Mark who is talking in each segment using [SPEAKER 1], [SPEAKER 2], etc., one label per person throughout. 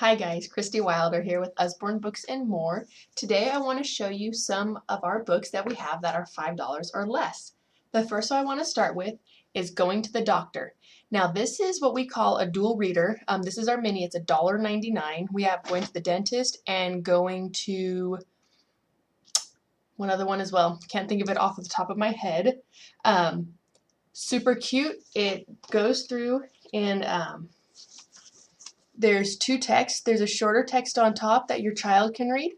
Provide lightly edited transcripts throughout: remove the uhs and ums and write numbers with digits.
[SPEAKER 1] Hi guys, Christy Wilder here with Usborne Books and More. Today I want to show you some of our books that we have that are $5 or less. The first one I want to start with is Going to the Doctor. Now this is what we call a dual reader. This is our mini. It's $1.99. We have Going to the Dentist and Going to one other one as well. Can't think of it off the top of my head. Super cute. It goes through and there's two texts. There's a shorter text on top that your child can read,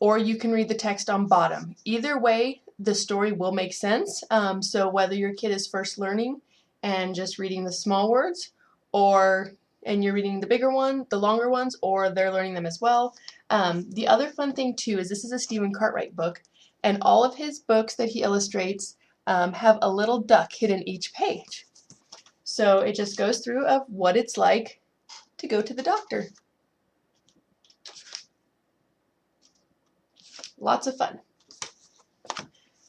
[SPEAKER 1] or you can read the text on bottom. Either way, the story will make sense. So whether your kid is first learning and just reading the small words, and you're reading the bigger one, the longer ones, or they're learning them as well. The other fun thing too is this is a Stephen Cartwright book, and all of his books that he illustrates have a little duck hidden each page. So it just goes through of what it's like to go to the doctor. Lots of fun.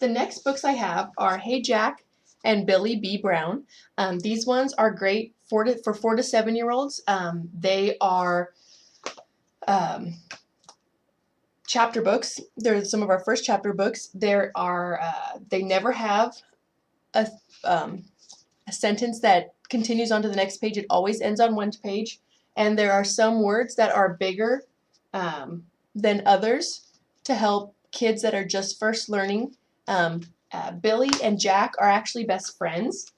[SPEAKER 1] The next books I have are Hey Jack and Billy B. Brown. These ones are great for 4 to 7-year-olds. They are chapter books. They're some of our first chapter books. They never have a sentence that continues on to the next page. It always ends on one page. And there are some words that are bigger than others to help kids that are just first learning. Billy and Jack are actually best friends,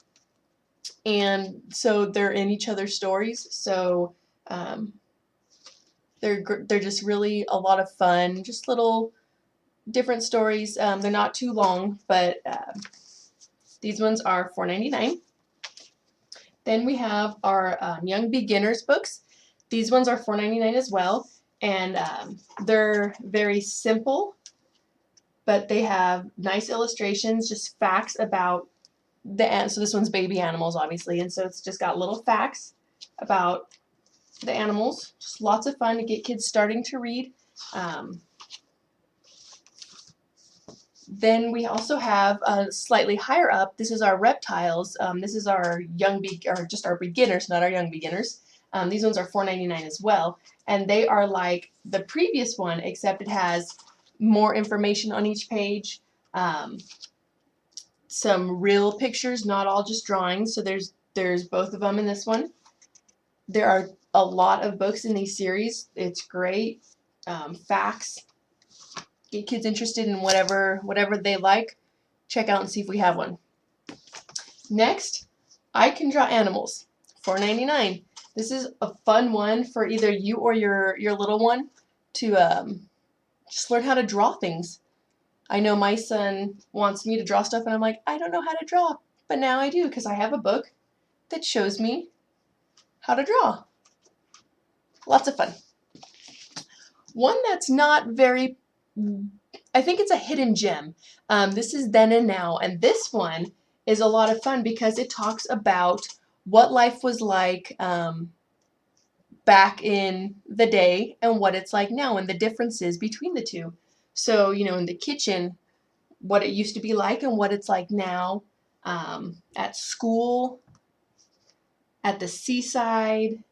[SPEAKER 1] and so they're in each other's stories. So they're just really a lot of fun, just little different stories. They're not too long, but these ones are $4.99. Then we have our Young Beginners books. These ones are $4.99 as well, and they're very simple, but they have nice illustrations, just facts about so this one's baby animals, obviously, and so it's just got little facts about the animals. Just lots of fun to get kids starting to read. Then we also have slightly higher up. This is our Reptiles. This is our just our beginners, not our young beginners. These ones are $4.99 as well, and they are like the previous one, except it has more information on each page. Some real pictures, not all just drawings. So there's both of them in this one. There are a lot of books in these series. It's great. Facts. Get kids interested in whatever they like. Check out and see if we have one. Next, I Can Draw Animals, $4.99. This is a fun one for either you or your little one to just learn how to draw things. I know my son wants me to draw stuff, and I'm like, I don't know how to draw, but now I do because I have a book that shows me how to draw. Lots of fun. One that's not very, I think it's a hidden gem. This is Then and Now, and this one is a lot of fun because it talks about what life was like back in the day and what it's like now and the differences between the two. So, in the kitchen, what it used to be like and what it's like now, at school, at the seaside.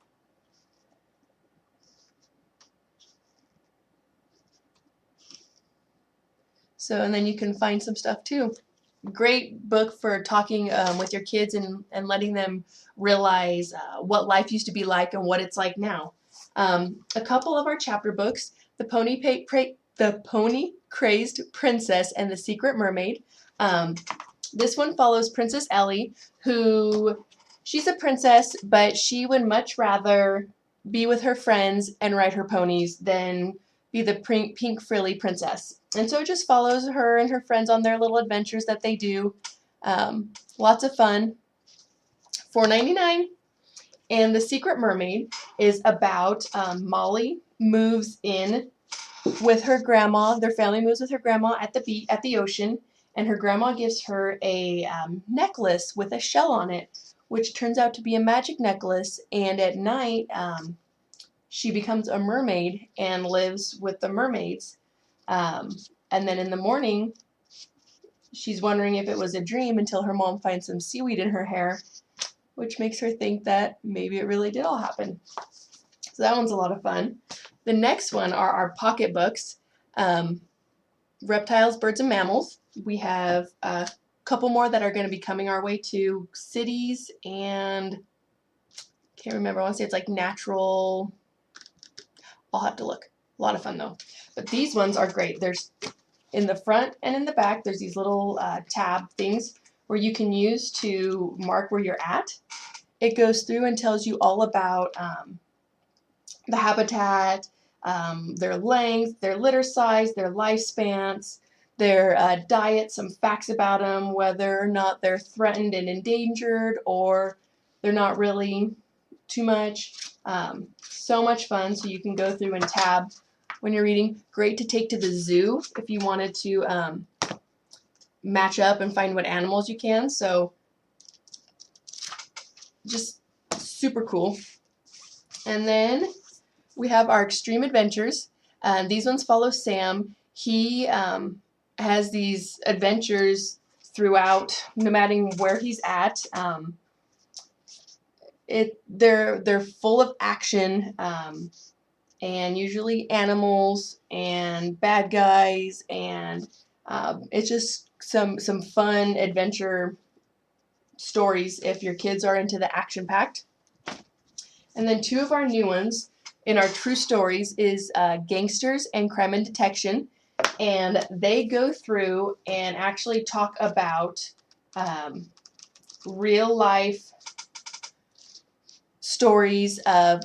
[SPEAKER 1] So, and then you can find some stuff too. Great book for talking with your kids and letting them realize what life used to be like and what it's like now. A couple of our chapter books, The Pony Crazed Princess and the Secret Mermaid. This one follows Princess Ellie, who she's a princess, but she would much rather be with her friends and ride her ponies than be the pink frilly princess. And so it just follows her and her friends on their little adventures that they do. Lots of fun. $4.99. And The Secret Mermaid is about Molly moves in with her grandma. Their family moves with her grandma at the ocean, and her grandma gives her a necklace with a shell on it, which turns out to be a magic necklace. And at night, she becomes a mermaid and lives with the mermaids. And then in the morning, she's wondering if it was a dream until her mom finds some seaweed in her hair, which makes her think that maybe it really did all happen. So that one's a lot of fun. The next one are our pocket books. Reptiles, Birds, and Mammals. We have a couple more that are going to be coming our way to cities and can't remember. I want to say it's like natural. I'll have to look. A lot of fun though. But these ones are great. There's in the front and in the back, there's these little tab things where you can use to mark where you're at. It goes through and tells you all about the habitat, their length, their litter size, their lifespans, their diet, some facts about them, whether or not they're threatened and endangered or they're not really too much. So much fun. So you can go through and tab when you're reading. Great to take to the zoo if you wanted to match up and find what animals you can. So just super cool. And then we have our Extreme Adventures. These ones follow Sam. He has these adventures throughout, no matter where he's at. They're full of action and usually animals and bad guys, and it's just some fun adventure stories if your kids are into the action-packed. And then two of our new ones in our True Stories is Gangsters and Crime and Detection, and they go through and actually talk about real life stories of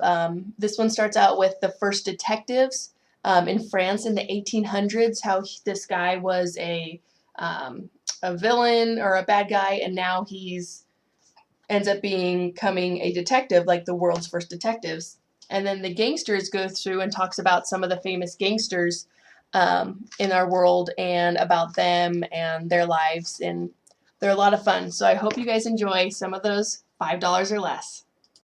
[SPEAKER 1] this one starts out with the first detectives in France in the 1800s, how this guy was a villain or a bad guy, and now he's ends up becoming a detective, like the world's first detectives. And then the Gangsters go through and talks about some of the famous gangsters in our world and about them and their lives, and they're a lot of fun. So I hope you guys enjoy some of those $5 or less.